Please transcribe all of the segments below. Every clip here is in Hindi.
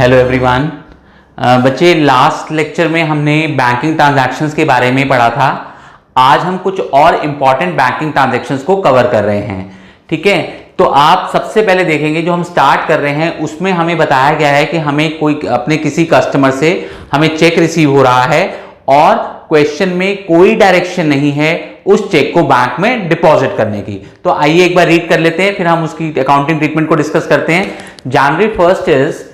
Hello everyone. बच्चे, लास्ट लेक्चर में हमने बैंकिंग ट्रांजैक्शंस के बारे में पढ़ा था। आज हम कुछ और इंपॉर्टेंट बैंकिंग ट्रांजैक्शंस को कवर कर रहे हैं। ठीक है, तो आप सबसे पहले देखेंगे जो हम स्टार्ट कर रहे हैं उसमें हमें बताया गया है कि हमें कोई अपने किसी कस्टमर से हमें चेक रिसीव हो रहा है और क्वेश्चन में कोई डायरेक्शन नहीं है उस चेक को बैंक में डिपॉजिट करने की। तो आइए एक बार रीड कर लेते हैं, फिर हम उसकी अकाउंटिंग ट्रीटमेंट को डिस्कस करते हैं। जनवरी 1 इज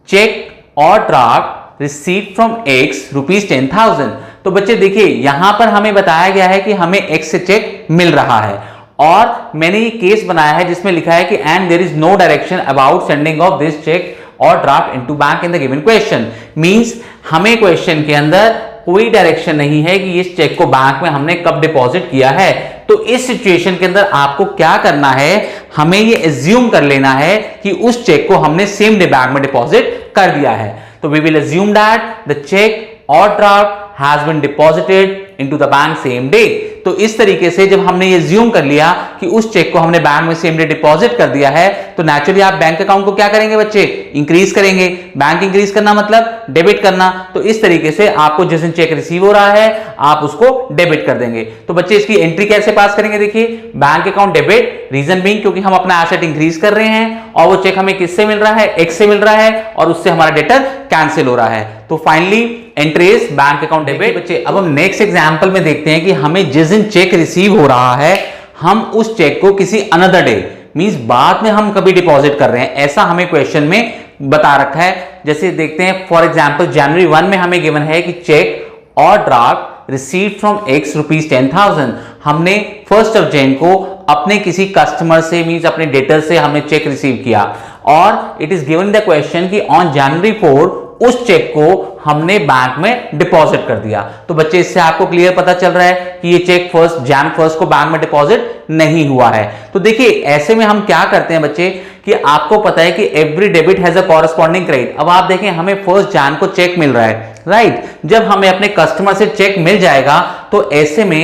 चेक और ड्राफ्ट रिसीव्ड फ्रॉम एक्स ₹10,000। तो बच्चे देखिए, यहां पर हमें बताया गया है कि हमें एक्स से चेक मिल रहा है और मैंने ये केस बनाया है जिसमें लिखा है कि and there is no direction about sending of this cheque और draft into bank in the given question. Means हमें क्वेश्चन के अंदर कोई डायरेक्शन नहीं है कि इस चेक को बैंक में हमने कब डिपॉजिट किया है। तो इस सिचुएशन के अंदर आपको क्या करना है, हमें ये एज्यूम कर लेना है कि उस चेक को हमने सेम डे बैंक में डिपॉजिट कर दिया है। तो we will assume that the cheque और draft has been deposited into the bank same day. तो इस तरीके से जब हमने ये ज्यूम कर लिया कि उस चेक को हमने बैंक में सेम डे डिपॉजिट कर दिया है, तो नेचुरली आप बैंक अकाउंट को क्या करेंगे बच्चे, इंक्रीज करेंगे। बैंक इंक्रीज करना मतलब डेबिट करना। तो इस तरीके से आपको जिस दिन चेक रिसीव हो रहा है आप उसको डेबिट कर देंगे। तो बच्चे इसकी एंट्री कैसे पास करेंगे, देखिए bank account debit, reason being क्योंकि हम अपना एसेट इंक्रीज कर रहे हैं और वो चेक हमें किससे मिल रहा है, एक्स से मिल रहा है और उससे हमारा डेटर कैंसिल हो रहा है। तो finally entries bank account debit. बच्चे अब हम नेक्स्ट एग्जांपल में देखते हैं कि हमें जिस दिन चेक रिसीव हो रहा है हम उस चेक को किसी अनदर डे मींस बाद में हम कभी डिपॉजिट कर रहे हैं, ऐसा हमें क्वेश्चन में बता रखा है। जैसे देखते हैं फॉर एग्जांपल जनवरी 1 में हमें गिवन है कि चेक और ड्राफ्ट रिसीव्ड फ्रॉम एक्स ₹10,000। हमने 1 जनवरी को अपने किसी कस्टमर से मींस अपने डेटर से हमने चेक रिसीव किया और it is given the question कि ऑन जनवरी 4 उस चेक को हमने बैंक में डिपॉजिट कर दिया। तो बच्चे इससे आपको क्लियर पता चल रहा है कि ये चेक Jan 1 को बैंक में डिपॉजिट नहीं हुआ है। तो देखिए ऐसे में हम क्या करते हैं बच्चे कि आपको पता है कि every debit has a corresponding credit. अब आप देखें हमें 1 जन को चेक मिल रहा है, राइट। जब हमें अपने कस्टमर से चेक मिल जाएगा तो ऐसे में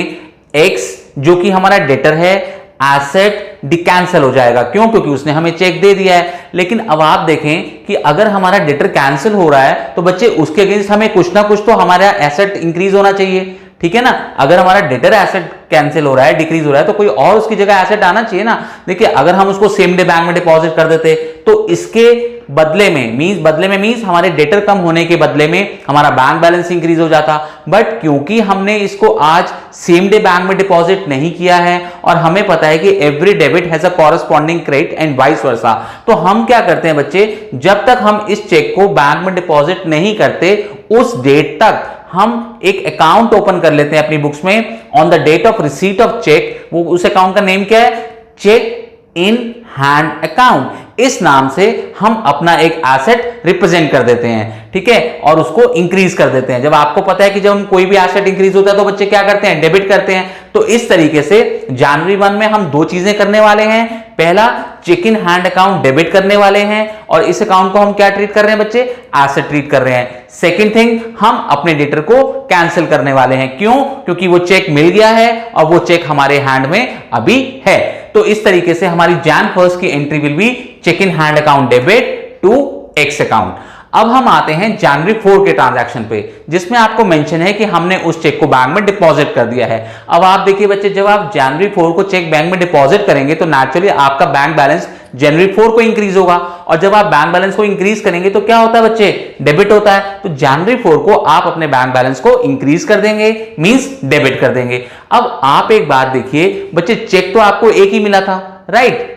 एक्स जो कि हमारा डेटर है एसेट डिकैंसल हो जाएगा। क्यों? क्योंकि उसने हमें चेक दे दिया है। लेकिन अब आप देखें कि अगर हमारा डेटर कैंसिल हो रहा है तो बच्चे उसके अगेंस्ट हमें कुछ ना कुछ तो हमारा एसेट इंक्रीज होना चाहिए, ठीक है ना। अगर हमारा डेटर एसेट कैंसिल हो रहा है, डिक्रीज हो रहा है, तो कोई और उसकी जगह एसेट आना चाहिए ना। देखिए अगर हम उसको सेम डे बैंक में डिपॉजिट कर देते तो इसके बदले में मींस हमारे डेटर कम होने के बदले में हमारा बैंक बैलेंस इंक्रीज हो जाता। बट क्योंकि हमने इसको आज सेम डे बैंक में डिपॉजिट नहीं किया है और हमें पता है कि every debit has a corresponding credit and vice versa, तो हम क्या करते हैं बच्चे, जब तक हम इस चेक को बैंक में डिपॉजिट नहीं करते उस डेट तक हम एक अकाउंट ओपन कर लेते हैं अपनी बुक्स में on the date of receipt of cheque. वो उस अकाउंट का नेम क्या है, चेक इन हैंड अकाउंट। इस नाम से हम अपना एक एसेट रिप्रेजेंट कर देते हैं, ठीक है, और उसको इंक्रीज कर देते हैं। जब आपको पता है कि जब हम कोई भी एसेट इंक्रीज होता है तो बच्चे क्या करते हैं, डेबिट करते हैं। तो इस तरीके से जनवरी 1 में हम 2 चीजें करने वाले हैं। पहला, cheque in hand account debit करने वाले हैं और इस अकाउंट को हम क्या ट्रीट कर रहे हैं बच्चे, एसेट ट्रीट कर रहे हैं। सेकंड थिंग, हम अपने डेटर को कैंसिल करने वाले हैं। क्यों? क्योंकि वो चेक मिल गया है और वो चेक हमारे हैंड में अभी है। तो इस तरीके से हमारी Jan 1 की entry will be cheque in hand account debit to X account. अब हम आते हैं जनवरी 4 के ट्रांजैक्शन पे जिसमें आपको मेंशन है कि हमने उस चेक को बैंक में डिपॉजिट कर दिया है। अब आप देखिए बच्चे, जब आप जनवरी 4 को चेक बैंक में डिपॉजिट करेंगे तो नेचुरली आपका बैंक बैलेंस जनवरी 4 को इंक्रीज होगा और जब आप बैंक बैलेंस को इंक्रीज करेंगे तो क्या होता है बच्चे, डेबिट होता है। तो जनवरी 4 को आप अपने बैंक बैलेंस को इंक्रीज कर देंगे, मींस डेबिट कर देंगे। अब आप एक बात देखिए बच्चे, चेक तो आपको एक ही मिला था, राइट।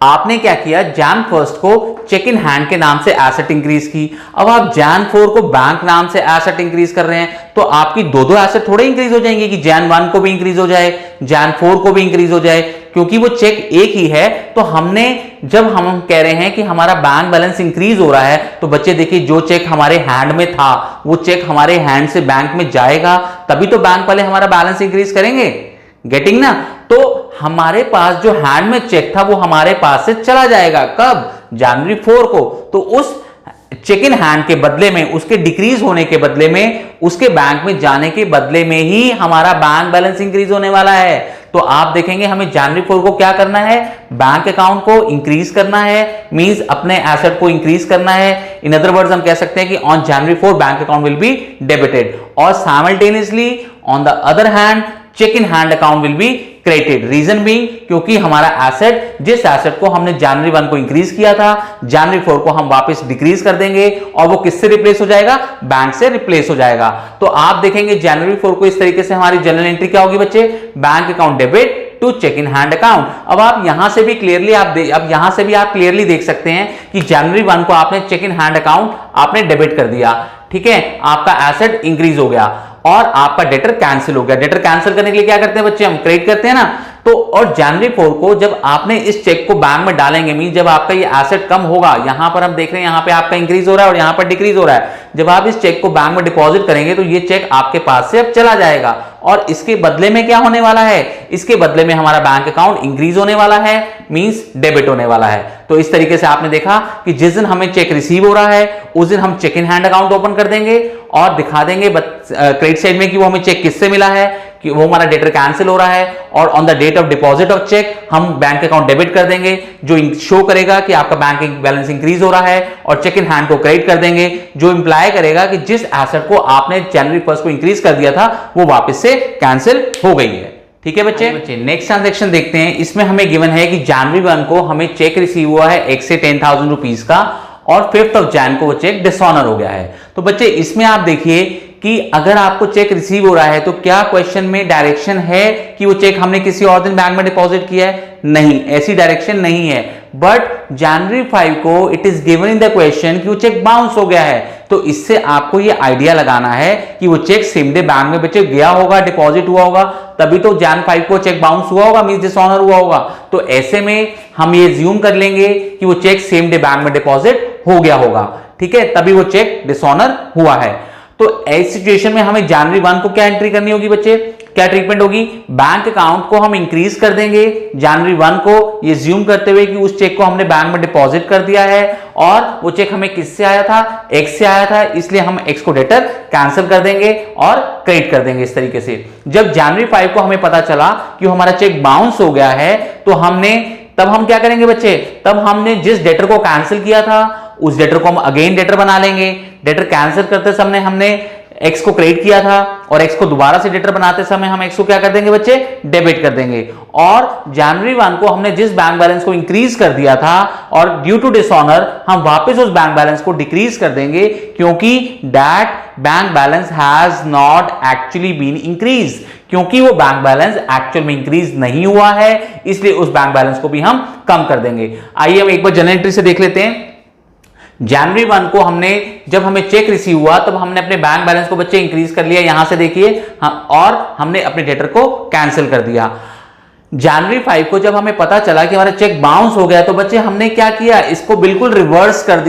आपने क्या किया, Jan 1 को चेक इन हैंड के नाम से एसेट इंक्रीज की। अब आप Jan 4 को बैंक नाम से एसेट इंक्रीज कर रहे हैं तो आपकी दो एसेट थोड़े इंक्रीज हो जाएंगे कि Jan 1 को भी इंक्रीज हो जाए, Jan 4 को भी इंक्रीज हो जाए, क्योंकि वो चेक एक ही है। तो हमने जब हम कह रहे हैं कि हमारा बैंक बैलेंस इंक्रीज हो रहा है तो बच्चे देखिए, जो चेक हमारे हैंड में था वो चेक हमारे हैंड से बैंक में जाएगा तभी तो बैंक वाले हमारा बैलेंस इंक्रीज करेंगे, गेटिंग ना। तो हमारे पास जो हैंड में चेक था वो हमारे पास से चला जाएगा, कब, जनवरी 4 को। तो उस चेक इन हैंड के बदले में, उसके डिक्रीज होने के बदले में, उसके बैंक में जाने के बदले में ही हमारा बैंक बैलेंस इंक्रीज होने वाला है। तो आप देखेंगे हमें जनवरी 4 को क्या करना है, बैंक अकाउंट को इंक्रीज करना है, मींस अपने एसेट को इंक्रीज करना है। इन अदर वर्ड्स हम कह सकते हैं कि on January 4 bank account will be debited और simultaneously on the other hand cheque in hand account will be credited. Reason being क्योंकि हमारा एसेट, जिस एसेट को हमने जनवरी 1 को इंक्रीज किया था, जनवरी 4 को हम वापस डिक्रीज कर देंगे और वो किससे रिप्लेस हो जाएगा, बैंक से रिप्लेस हो जाएगा। तो आप देखेंगे जनवरी 4 को इस तरीके से हमारी जनरल एंट्री क्या होगी बच्चे, bank account debit to cheque in hand account. अब आप यहां से भी क्लियरली देख सकते हैं कि जनवरी 1 को आपने चेक इन हैंड अकाउंट आपने डेबिट कर दिया, ठीक है, आपका एसेट इंक्रीज हो गया और आपका डेटर कैंसिल हो गया। डेटर कैंसिल करने के लिए क्या करते हैं बच्चे, हम क्रेडिट करते हैं ना। तो और जनवरी 4 को जब आपने इस चेक को बैंक में डालेंगे, मीन जब आपका ये एसेट कम होगा, यहां पर हम देख रहे हैं यहां पे आपका इंक्रीज हो रहा है और यहां पर डिक्रीज हो रहा है, जब आप इस चेक को बैंक में डिपॉजिट करेंगे तो ये चेक आपके पास से अब चला जाएगा और इसके बदले में क्या होने वाला है, इसके बदले में हमारा बैंक अकाउंट इंक्रीज होने वाला है, मींस डेबिट होने वाला है। तो इस तरीके से आपने देखा कि जिस दिन हमें चेक रिसीव हो रहा है उस दिन हम cheque in hand account open कर देंगे और दिखा देंगे क्रेडिट साइड में कि वो हमें चेक किससे मिला है, कि वो हमारा डेटर कैंसिल हो रहा है और on the date of deposit of cheque हम बैंक अकाउंट डेबिट कर देंगे, जो शो करेगा कि आपका बैंक बैलेंस इंक्रीज हो रहा है, और चेक इन हैंड को क्रेडिट कर देंगे, जो इंप्लाई करेगा कि जिस एसेट को आपने जनवरी 1 को इंक्रीज कर दिया था वो वापस से कैंसिल हो गई है। ठीक है बच्चे, नेक्स्ट ट्रांजेक्शन देखते हैं। इसमें हमें गिवन है कि जनवरी 1 को हमें चेक रिसीव हुआ है X से 10,000 रुपीज का और 5th ऑफ जैन को वो चेक डिसऑनर हो गया है। तो बच्चे इसमें आप देखिए कि अगर आपको चेक रिसीव हो रहा है तो क्या क्वेश्चन में डायरेक्शन है कि वो चेक हमने किसी और दिन बैंक में डिपॉजिट किया है? नहीं, ऐसी डायरेक्शन नहीं है। बट जनवरी 5 को it is given in the question कि वो चेक बाउंस हो गया है, तो इससे आपको ये आइडिया लगाना है कि वो चेक सेम डे बैंक में बच्चे गया होगा, डिपॉजिट हुआ होगा, तभी तो जन 5 को चेक बाउंस हुआ होगा, मींस डिसऑनर हुआ होगा। तो ऐसे में हम ये ज्यूम कर लेंगे कि वो चेक सेम डे बैंक में डिपॉजिट हो गया होगा, ठीक है, तभी वो चेक डिसऑनर हुआ है। तो ऐसी सिचुएशन में हमें जनवरी 1 को क्या एंट्री करनी होगी बच्चे, क्या ट्रीटमेंट होगी? बैंक अकाउंट को हम इंक्रीज कर देंगे जनवरी 1 को, ये ज्यूम करते हुए कि उस चेक को हमने बैंक में डिपॉजिट कर दिया है और वो चेक हमें किससे आया था, X से आया था, इसलिए हम X को डेटर कैंसिल कर देंगे और क्रेडिट कर देंगे। इस तरीके से जब जनवरी 5 को हमें पता चला कि हमारा चेक बाउंस हो गया है, तो तब हम क्या करेंगे बच्चे, तब हमने जिस डेटर को कैंसिल किया था उस डेटर को हम अगेन डेटर बना लेंगे। डेटर कैंसिल करते समय हमने X को क्रेडिट किया था और X को दोबारा से डेटर बनाते समय हम X को क्या कर देंगे बच्चे, डेबिट कर देंगे। और जनवरी 1 को हमने जिस बैंक बैलेंस को इंक्रीज कर दिया था और ड्यू टू डिसऑनर हम वापस उस बैंक बैलेंस को डिक्रीज कर देंगे, क्योंकि that bank balance has not actually been increase, क्योंकि वो बैंक बैलेंस एक्चुअल में इंक्रीज नहीं हुआ है, इसलिए उस बैंक बैलेंस को भी हम कम कर देंगे। आइए हम एक बार जनरल एंट्री से देख लेते हैं। जनवरी 1 को जब हमें चेक रिसीव हुआ तब हमने अपने बैंक बैलेंस को बच्चे इंक्रीज कर लिया, यहां से देखिए, और हमने अपने डेटर को कैंसिल कर दिया। जनवरी 5 को जब हमें पता चला कि हमारा चेक बाउंस हो गया, तो बच्चे हमने क्या किया, इसको बिल्कुल रिवर्स कर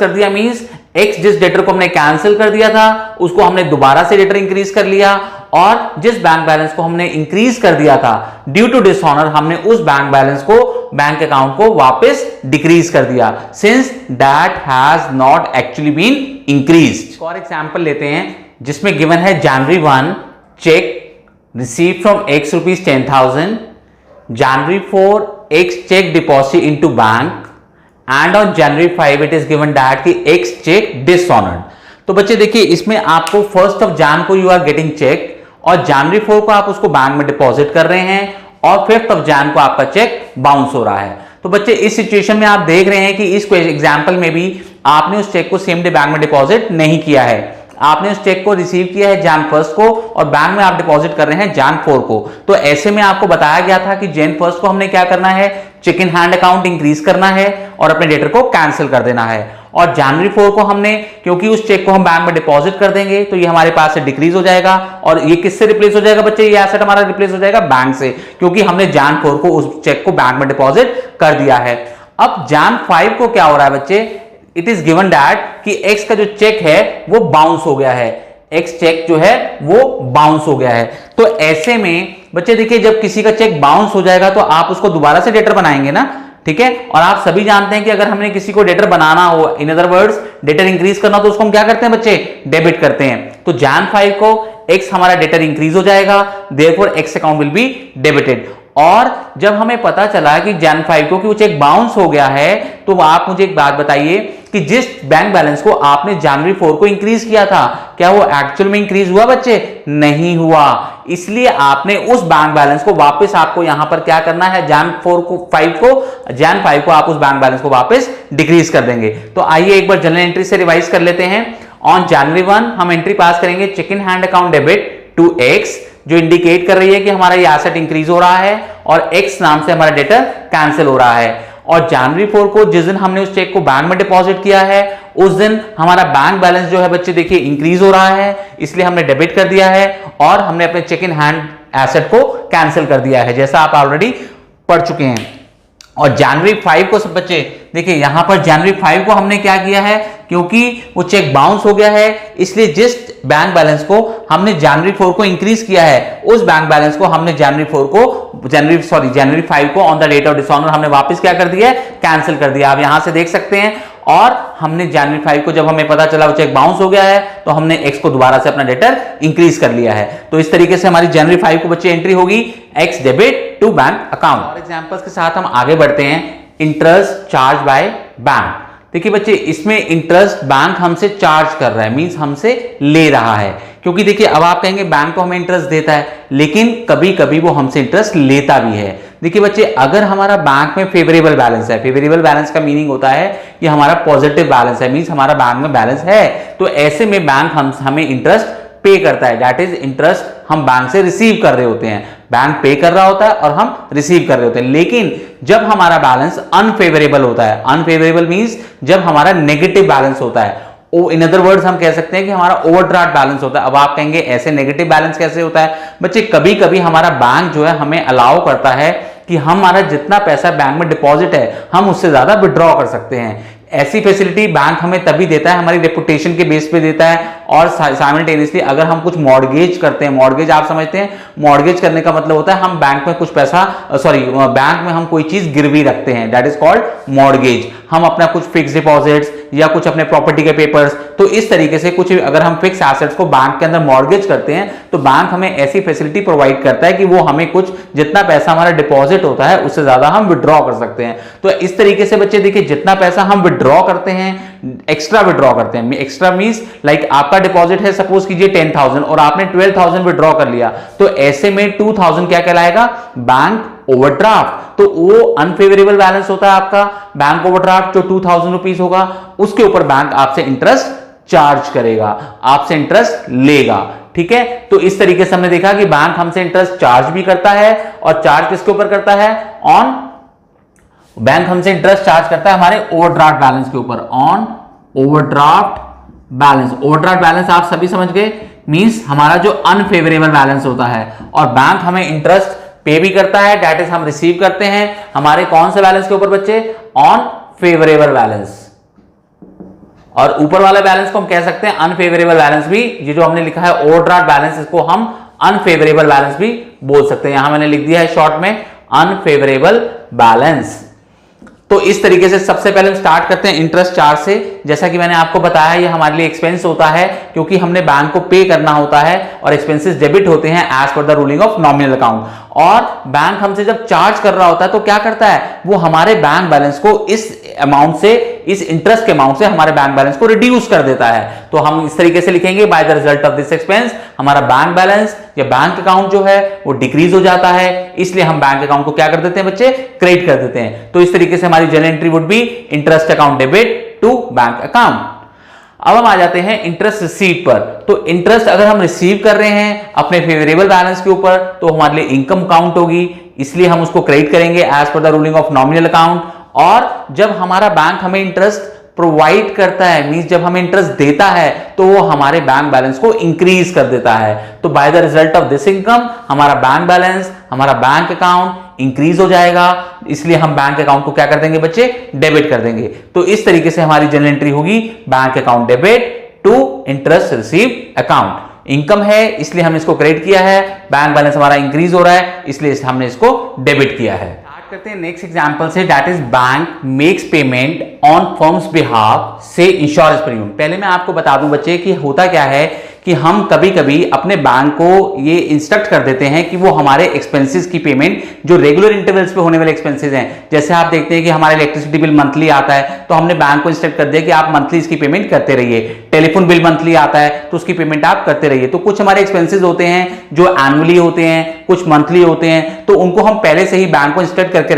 दिया। मींस X जिस डेटर को हमने कैंसिल कर दिया था उसको हमने दोबारा से डेटर इंक्रीज कर लिया, और जिस बैंक बैलेंस को हमने इंक्रीज कर दिया था ड्यू टू डिसऑनर हमने उस बैंक बैलेंस को, बैंक अकाउंट को वापस डिक्रीज कर दिया, since that has not actually been increased. और एग्जांपल लेते हैं जिसमें गिवन है January 1 cheque receive from X rupees 10,000, January 4 X cheque deposit into bank, and on January 5 it is given that कि X चेक डिसऑनर्ड। तो बच्चे देखिए इसमें आपको 1st ऑफ जैन को यू आर गेटिंग चेक और जनवरी 4 को आप उसको बैंक में डिपॉजिट कर रहे हैं और 5th ऑफ जैन को आपका चेक बाउंस हो रहा है। तो बच्चे इस सिचुएशन में आप देख रहे हैं कि इस एग्जांपल में भी आपने उस चेक को सेम डे बैंक में डिपॉजिट नहीं किया है, आपने उस चेक को रिसीव किया है जैन 1 को और बैंक में आप डिपॉजिट कर रहे हैं जैन 4 को। तो ऐसे में आपको बताया गया था कि जैन 1 को हमने क्या करना है, cheque in hand account increase करना है और अपने डेटर को कैंसिल कर देना है। और जनवरी 4 को हमने, क्योंकि उस चेक को हम बैंक में डिपॉजिट कर देंगे तो ये हमारे पास से डिक्रीज हो जाएगा, और ये किससे रिप्लेस हो जाएगा बच्चे, ये एसेट हमारा रिप्लेस हो जाएगा बैंक से, क्योंकि हमने जैन 4 को उस चेक को बैंक में डिपॉजिट कर दिया है। अब जैन 5 को क्या हो रहा है बच्चे, इट इज गिवन दैट कि X का जो चेक है वो बाउंस हो गया है, X चेक जो है वो बाउंस हो गया है। तो ऐसे में बच्चे देखिए जब किसी का चेक बाउंस हो जाएगा तो आप उसको दोबारा से डेटर बनाएंगे ना, ठीक है, और आप सभी जानते हैं कि अगर हमने किसी को डेटर बनाना हो, in other words debtor increase करना, तो उसको हम क्या करते हैं बच्चे, डेबिट करते हैं। तो जैन 5 को एक्स हमारा डेटर इंक्रीज हो जाएगा, therefore x account will be debited. और जब हमें पता चला कि जन 5 को कि वो चेक बाउंस हो गया है, तो आप मुझे एक बात बताइए कि जिस बैंक बैलेंस को आपने जनवरी 4 को इंक्रीज किया था, क्या वो एक्चुअल में इंक्रीज हुआ बच्चे? नहीं हुआ। इसलिए आपने उस बैंक बैलेंस को वापस आपको यहां पर क्या करना है, जन 5 को आप उस बैंक बैलेंस को वापस डिक्रीज कर देंगे। तो आइए एक बार जनरल एंट्री से रिवाइज कर लेते हैं। ऑन जनवरी 1 हम एंट्री पास करेंगे cheque in hand account debit to X, जो इंडिकेट कर रही है कि हमारा ये एसेट इंक्रीज हो रहा है और एक्स नाम से हमारा डेटर कैंसिल हो रहा है। और जनवरी 4 को जिस दिन हमने उस चेक को बैंक में डिपॉजिट किया है, उस दिन हमारा बैंक बैलेंस जो है बच्चे देखिए इंक्रीज हो रहा है, इसलिए हमने डेबिट कर दिया है और हमने अपने चेक इन हैंड एसेट को कैंसिल कर दिया है, जैसा आप ऑलरेडी पढ़ चुके हैं। और जनवरी 5 को सब बच्चे देखिए यहां पर जनवरी 5 को हमने क्या किया है, क्योंकि वो चेक बाउंस हो गया है, इसलिए जिस बैंक बैलेंस को हमने जनवरी 4 को इंक्रीज किया है, उस बैंक बैलेंस को हमने जनवरी 5 को on the date of dishonour हमने वापस क्या कर दिया है, कैंसिल कर दिया। आप यहां से देख सकते हैं। और हमने जनवरी 5 को जब हमें पता चला वो चेक बाउंस हो गया है, तो हमने एक्स को दोबारा से अपना डेटर इंक्रीज कर लिया है। तो इस तरीके से हमारी जनवरी 5 को बच्चे एंट्री होगी X debit to bank account. और एग्जांपल्स के साथ हम आगे बढ़ते हैं। Interest charge by bank. देखिए बच्चे, इसमें इंटरेस्ट बैंक हमसे चार्ज कर रहा है, मींस हमसे ले रहा है। क्योंकि देखिए अब आप कहेंगे बैंक तो हमें इंटरेस्ट देता है, लेकिन कभी कभी वो हमसे इंटरेस्ट लेता भी है। देखिए बच्चे, अगर हमारा बैंक में फेवरेबल बैलेंस है, फेवरेबल बैलेंस का मीनिंग होता है कि हमारा पॉजिटिव बैलेंस है, मींस हमारा बैंक में बैलेंस है, तो ऐसे में बैंक हमें इंटरेस्ट पे करता है। दैट इज इंटरेस्ट हम बैंक से रिसीव कर रहे होते हैं। बैंक पे कर रहा होता है और हम रिसीव कर रहे होते हैं। लेकिन जब हमारा बैलेंस अनफेवरेबल होता है, अनफेवरेबल मींस जब हमारा नेगेटिव बैलेंस होता है, इन अदर वर्ड्स हम कह सकते हैं कि हमारा ओवरड्राफ्ट बैलेंस होता है। अब आप कहेंगे ऐसे नेगेटिव बैलेंस कैसे होता है? बच्चे, कभी कभी हमारा बैंक जो है हमें अलाउ करता है कि हमारा जितना पैसा बैंक में डिपॉजिट है, हम उससे ज्यादा विड्रॉ कर सकते हैं। ऐसी फैसिलिटी बैंक हमें तभी देता है, हमारी रेपुटेशन के बेस पे देता है। और साइमल्टेनियसली अगर हम कुछ मॉर्गेज करते हैं, मॉर्गेज आप समझते हैं, मॉर्गेज करने का मतलब होता है हम बैंक में कुछ पैसा बैंक में हम कोई चीज गिरवी रखते हैं, दैट इज कॉल्ड मॉर्गेज। हम अपना कुछ फिक्स डिपॉजिट्स या कुछ अपने प्रॉपर्टी के पेपर्स, तो इस तरीके से कुछ अगर हम फिक्स एसेट्स को बैंक के अंदर मॉर्गेज करते हैं, तो बैंक हमें ऐसी फैसिलिटी प्रोवाइड करता है कि वो हमें कुछ जितना पैसा हमारा डिपॉजिट होता है उससे ज्यादा हम विड्रॉ कर सकते हैं। तो इस तरीके से बच्चे देखिए, जितना पैसा हम विड्रॉ करते हैं, एक्स्ट्रा विड्रॉ करते हैं, एक्स्ट्रा मींस लाइक आपका डिपॉजिट है सपोज कीजिए 10,000 और आपने 12,000 विड्रॉ कर लिया, तो ऐसे में 2,000 क्या कहलाएगा? Bank overdraft. तो वो अनफेवरेबल बैलेंस होता है आपका बैंक ओवरड्राफ्ट, जो 2,000 रुपीज होगा, उसके ऊपर बैंक आपसे इंटरेस्ट चार्ज करेगा, आपसे इंटरेस्ट लेगा। ठीक है, तो इस तरीके से हमने देखा कि बैंक हमसे इंटरेस्ट चार्ज भी करता है, और चार्ज किसके ऊपर करता है? बैंक हमसे इंटरेस्ट चार्ज करता है हमारे ओवरड्राफ्ट बैलेंस के ऊपर, on overdraft balance. Overdraft balance आप सभी समझ गए, मींस हमारा जो अनफेवरेबल बैलेंस होता है, और बैंक हमें इंटरेस्ट पे भी करता है, दैट इज हम रिसीव करते हैं हमारे कौन से बैलेंस के ऊपर बच्चे? On favourable balance. और ऊपर वाला बैलेंस को हम कह सकते हैं अनफेवरेबल बैलेंस भी। ये जो हमने लिखा है ओवरड्राफ्ट बैलेंस, इसको हम अनफेवरेबल बैलेंस भी बोल सकते हैं। यहां मैंने लिख दिया है शॉर्ट में अनफेवरेबल बैलेंस। तो इस तरीके से सबसे पहले हम स्टार्ट करते हैं इंटरेस्ट चार्ज से। जैसा कि मैंने आपको बताया, ये हमारे लिए एक्सपेंस होता है, क्योंकि हमने बैंक को पे करना होता है और एक्सपेंसेस डेबिट होते हैं as per the ruling of nominal account. और बैंक हमसे जब चार्ज कर रहा होता है तो क्या करता है? वो हमारे बैंक बैलेंस को इस अमाउंट से, इस इंटरेस्ट के अमाउंट से हमारे बैंक बैलेंस को रिड्यूस कर देता है। तो हम इस तरीके से लिखेंगे, by the result of this expense हमारा बैंक बैलेंस या बैंक अकाउंट जो है वो डिक्रीज हो जाता है, इसलिए हम बैंक अकाउंट को क्या कर देते हैं बच्चे? क्रेडिट कर देते हैं। तो इस तरीके से हमारी journal entry would be interest account debit to bank account. अब हम आ जाते हैं इंटरेस्ट रिसीव पर। तो इंटरेस्ट अगर हम रिसीव कर रहे हैं अपने फेवरेबल बैलेंस के ऊपर, तो हमारे लिए इनकम काउंट होगी, इसलिए हम उसको क्रेडिट करेंगे as per the ruling of nominal account. और जब हमारा बैंक हमें इंटरेस्ट प्रोवाइड करता है, मींस जब हमें इंटरेस्ट देता है, तो वो हमारे बैंक बैलेंस को इंक्रीज कर देता है। तो by the result of this income हमारा बैंक बैलेंस, हमारा बैंक अकाउंट इंक्रीज हो जाएगा, इसलिए हम बैंक अकाउंट को क्या कर देंगे बच्चे? डेबिट कर देंगे। तो इस तरीके से हमारी जनरल एंट्री होगी bank account debit to interest receive account. Income है इसलिए हमने इसको क्रेडिट किया है, बैंक बैलेंस हमारा इंक्रीज हो रहा है इसलिए हमने इसको डेबिट किया है। करते हैं नेक्स्ट एग्जांपल से, that is bank makes payment on firm's behalf से इंश्योरेंस प्रीमियम। पहले मैं आपको बता दूं बच्चे कि होता क्या है कि हम कभी कभी अपने बैंक को ये इंस्ट्रक्ट कर देते हैं कि वो हमारे एक्सपेंसेस की पेमेंट, जो रेगुलर इंटरवल्स पे होने वाले एक्सपेंसेस हैं, जैसे आप देखते हैं कि हमारा इलेक्ट्रिसिटी बिल मंथली आता है तो हमने बैंक को इंस्ट्रक्ट कर दिया कि आप मंथली इसकी पेमेंट करते रहिए। टेलीफोन बिल मंथली आता है तो उसकी पेमेंट आप करते रहिए। तो कुछ हमारे एक्सपेंसेस होते हैं जो एनुअली होते हैं, कुछ मंथली होते हैं, तो उनको हम पहले से ही बैंक को इंस्ट्रक्ट करके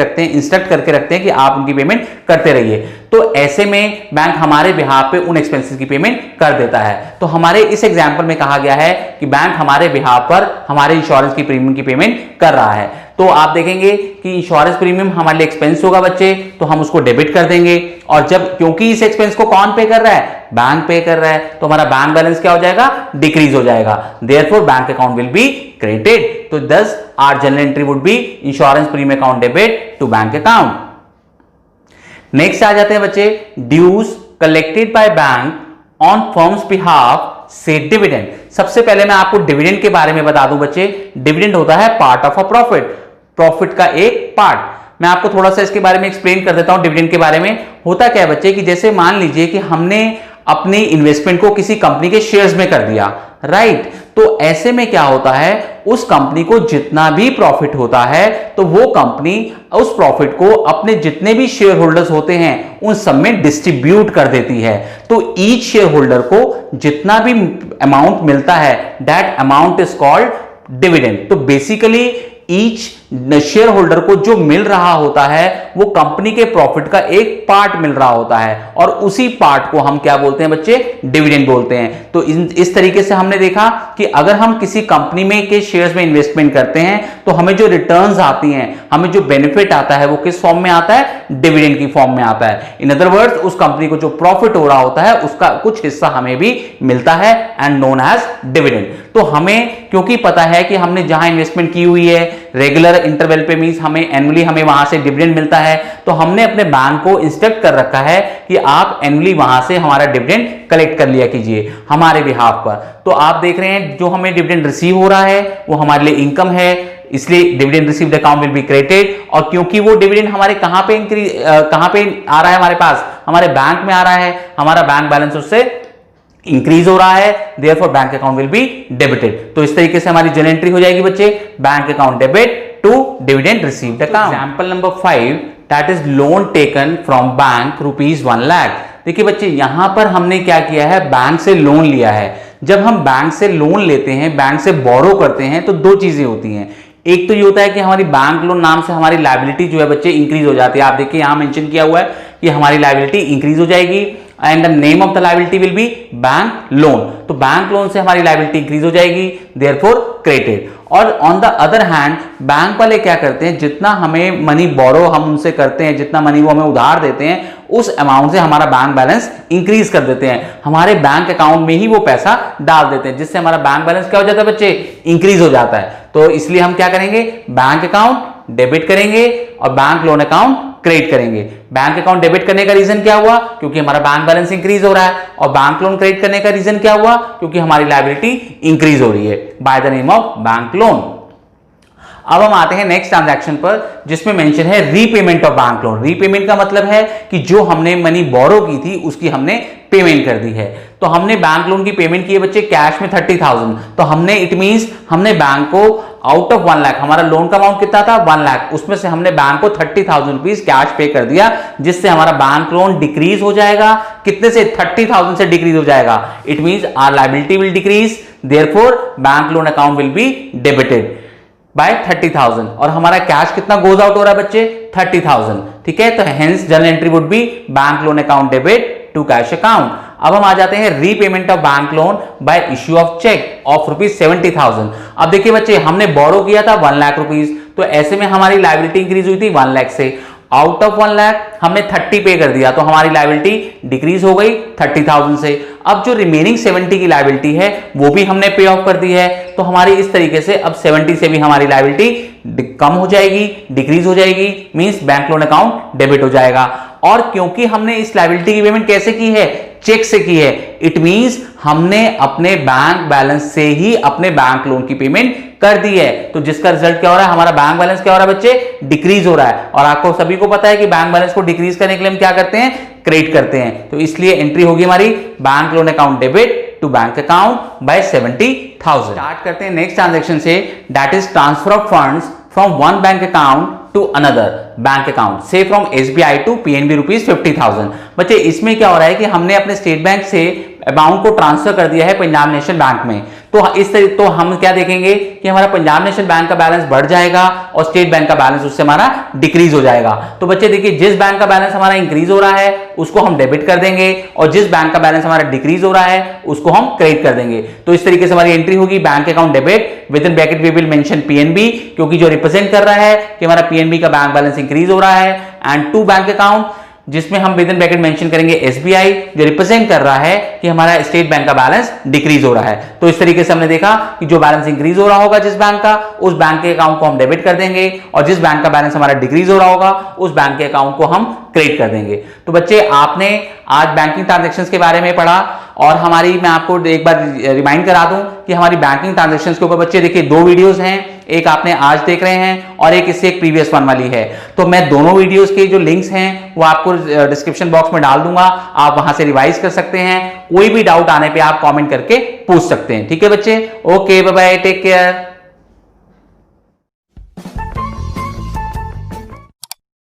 रखते हैं कि आप उनकी पेमेंट करते रहिए। तो ऐसे में बैंक हमारे बिहाफ पे उन एक्सपेंसेस की पेमेंट कर देता है। तो हमारे इस एग्जांपल में कहा गया है कि बैंक हमारे बिहाफ पर हमारे इंश्योरेंस की प्रीमियम की पेमेंट कर रहा है। तो आप देखेंगे कि इंश्योरेंस प्रीमियम हमारे लिए एक्सपेंस होगा बच्चे, तो हम उसको डेबिट कर देंगे। और जब, क्योंकि इस एक्सपेंस को कौन पे कर रहा है, बैंक पे कर रहा है, तो हमारा बैंक बैलेंस क्या हो जाएगा, डिक्रीज हो जाएगा। Therefore bank account will be credited. तो thus our journal entry would be insurance premium account debit to bank account. Next आ जाते हैं बच्चे, dues collected by bank on firm's behalf से डिविडेंड। सबसे पहले मैं आपको डिविडेंड के बारे में बता दूं बच्चे, डिविडेंड होता है पार्ट ऑफ अ प्रॉफिट का एक पार्ट। मैं आपको थोड़ा सा इसके बारे में एक्सप्लेन कर देता हूं। डिविडेंड के बारे में होता क्या है बच्चे कि जैसे मान लीजिए कि हमने अपनी इन्वेस्टमेंट को किसी कंपनी के शेयर्स में कर दिया, राइट। तो ऐसे में क्या होता है, उस कंपनी को जितना भी प्रॉफिट होता है तो वो कंपनी उस प्रॉफिट को अपने जितने भी शेयर होल्डर्स होते हैं उन सब में डिस्ट्रीब्यूट कर देती है। तो ईच शेयर होल्डर को जितना भी अमाउंट मिलता है, that amount is called dividend. तो बेसिकली ईच शेयर होल्डर को जो मिल रहा होता है वो कंपनी के प्रॉफिट का एक पार्ट मिल रहा होता है, और उसी पार्ट को हम क्या बोलते हैं बच्चे, डिविडेंड बोलते हैं। तो इस तरीके से हमने देखा कि अगर हम किसी कंपनी में के शेयर्स में इन्वेस्टमेंट करते हैं तो हमें जो रिटर्न्स आती हैं, हमें जो बेनिफिट आता है वो किस फॉर्म में आता है, डिविडेंड की फॉर्म में आता है। इन अदर वर्ड्स, उस कंपनी को जो प्रॉफिट हो रहा होता है उसका कुछ हिस्सा हमें भी मिलता है एंड नोन एज डिविडेंड। तो हमें क्योंकि पता है कि हमने जहां इन्वेस्टमेंट की हुई है रेगुलर इंटरवल पे, मींस हमें एनुअली हमें वहां से डिविडेंड मिलता है, तो हमने अपने बैंक को इंस्ट्रक्ट कर रखा है कि आप एनुअली वहां से हमारा डिविडेंड कलेक्ट कर लिया कीजिए हमारे बिहाफ पर। तो आप देख रहे हैं जो हमें डिविडेंड रिसीव हो रहा है वो हमारे लिए इनकम है, इसलिए dividend received account will be credited. और क्योंकि वो डिविडेंड हमारे कहां पे आ रहा है, हमारे पास हमारे बैंक में आ रहा है, हमारा बैंक बैलेंस उससे इंक्रीज हो रहा है, therefore bank account will be debited. तो इस तरीके से हमारी जर्नल एंट्री हो जाएगी बच्चे, bank account debit to dividend received account. Example number 5, that is loan taken from bank ₹1 lakh. देखिए बच्चे, यहां पर हमने क्या किया है, बैंक से लोन लिया है। जब हम बैंक से लोन लेते हैं, बैंक से बोरो करते हैं, तो दो चीजें होती हैं। एक तो ये होता है कि हमारी बैंक लोन नाम से हमारी लायबिलिटी जो है बच्चे इंक्रीज हो जाती है। आप देखिए यहां मेंशन किया हुआ है कि हमारी लायबिलिटी इंक्रीज हो जाएगी and the name of the liability will be bank loan. तो बैंक लोन से हमारी लायबिलिटी इंक्रीज हो जाएगी, देयरफॉर क्रेडिटेड। और on the other hand bank वाले क्या करते हैं, जितना हमें मनी बोरो हम उनसे करते हैं, जितना मनी वो हमें उधार देते हैं, उस अमाउंट से हमारा बैंक बैलेंस इंक्रीज कर देते हैं, हमारे बैंक अकाउंट में ही वो पैसा डाल देते हैं, जिससे हमारा बैंक बैलेंस क्या हो जाता है बच्चे, इंक्रीज हो जाता है। तो इसलिए हम क्या करेंगे, बैंक अकाउंट डेबिट करेंगे और बैंक लोन अकाउंट क्रेडिट करेंगे। बैंक अकाउंट डेबिट करने का रीजन क्या हुआ, क्योंकि हमारा बैंक बैलेंस इंक्रीज हो रहा है, और बैंक लोन क्रेडिट करने का रीजन क्या हुआ, क्योंकि हमारी लायबिलिटी इंक्रीज हो रही है by the name of bank loan. अब हम आते हैं नेक्स्ट ट्रांजैक्शन पर, जिसमें मेंशन है repayment of bank loan. Repayment का मतलब है कि जो हमने मनी बोरो की थी उसकी हमने पेमेंट कर दी है। तो हमने बैंक लोन की पेमेंट की है बच्चे कैश में 30,000। तो हमने इट मींस हमने बैंक को आउट ऑफ 1 लाख, हमारा लोन का अमाउंट कितना था 1 लाख, उसमें से हमने बैंक को 30,000 रुपीज कैश पे कर दिया, जिससे हमारा बैंक लोन डिक्रीज हो जाएगा। कितने से, 30,000 से डिक्रीज हो जाएगा। It means our liability will decrease, therefore bank loan account will be debited by 30,000। और हमारा कैश कितना गोज आउट हो रहा है बच्चे, 30,000। ठीक है, तो hence journal entry would be bank loan account debit to cash account. अब हम आ जाते हैं repayment of bank loan by issue of cheque of ₹70,000। अब देखिए बच्चे, हमने बोरो किया था 1 लाख रुपीज, तो ऐसे में हमारी लायबिलिटी इंक्रीज हुई थी 1 लाख से। आउट ऑफ 1 लाख हमने 30 पे कर दिया, तो हमारी लायबिलिटी डिक्रीज हो गई 30,000 से। अब जो रिमेनिंग 70 की लायबिलिटी है वो भी हमने पे ऑफ कर दी है, तो हमारी इस तरीके से अब 70 से भी हमारी लायबिलिटी कम हो जाएगी, डिक्रीज हो जाएगी, means bank loan account debit हो जाएगा। और क्योंकि हमने इस लायबिलिटी की पेमेंट कैसे की है, चेक से की है, इट मींस हमने अपने बैंक बैलेंस से ही अपने बैंक लोन की पेमेंट कर दी है। तो जिसका रिजल्ट क्या हो रहा है, हमारा बैंक बैलेंस क्या हो रहा है बच्चे, डिक्रीज हो रहा है। और आपको सभी को पता है कि बैंक बैलेंस को डिक्रीज करने के लिए हम क्या करते हैं, क्रेडिट करते हैं। तो इसलिए एंट्री होगी हमारी bank loan account debit to bank account by 70,000। Start करते हैं नेक्स्ट ट्रांजेक्शन से, that is transfer of funds from one bank account to another bank account, say from SBI to PNB rupees 50,000। बच्चे इसमें क्या हो रहा है कि हमने अपने स्टेट बैंक से अमाउंट को ट्रांसफर कर दिया है पंजाब नेशनल बैंक में, तो हम क्या देखेंगे कि हमारा पंजाब नेशनल बैंक का बैलेंस बढ़ जाएगा और स्टेट बैंक का बैलेंस उससे हमारा डिक्रीज हो जाएगा। तो बच्चे देखिए, जिस बैंक का बैलेंस हमारा इंक्रीज हो रहा है उसको हम डेबिट कर देंगे और जिस बैंक का बैलेंस हमारा डिक्रीज हो रहा है उसको हम क्रेडिट कर देंगे। तो इस तरीके से हमारी एंट्री होगी, bank account debit, with in bracket we will mention PNB, क्योंकि जो रिप्रेजेंट कर रहा है कि हमारा पीएनबी का बैंक बैलेंस इंक्रीज हो रहा है, एंड टू बैंक अकाउंट, जिसमें हम विद इन ब्रैकेट मेंशन करेंगे एसबीआई, जो रिप्रेजेंट कर रहा है कि हमारा स्टेट बैंक का बैलेंस डिक्रीज हो रहा है। तो इस तरीके से हमने देखा कि जो बैलेंस इंक्रीज हो रहा होगा जिस बैंक का, उस बैंक के अकाउंट को हम डेबिट कर देंगे और जिस बैंक का बैलेंस हमारा डिक्रीज हो रहा होगा उस बैंक के अकाउंट को हम क्रेडिट कर देंगे। तो बच्चे आपने आज बैंकिंग ट्रांजैक्शंस के बारे में पढ़ा और मैं आपको एक बार रिमाइंड करा दूं कि हमारी बैंकिंग ट्रांजैक्शंस के ऊपर बच्चे देखिए 2 वीडियोस हैं, एक आपने आज देख रहे हैं और एक इससे एक प्रीवियस वन वाली है। तो मैं दोनों वीडियोस के जो लिंक्स हैं वो आपको डिस्क्रिप्शन बॉक्स में डाल दूंगा, आप वहां से रिवाइज कर सकते हैं। कोई भी डाउट आने पे आप कमेंट करके पूछ सकते हैं। ठीक है बच्चे, okay, bye bye, take care.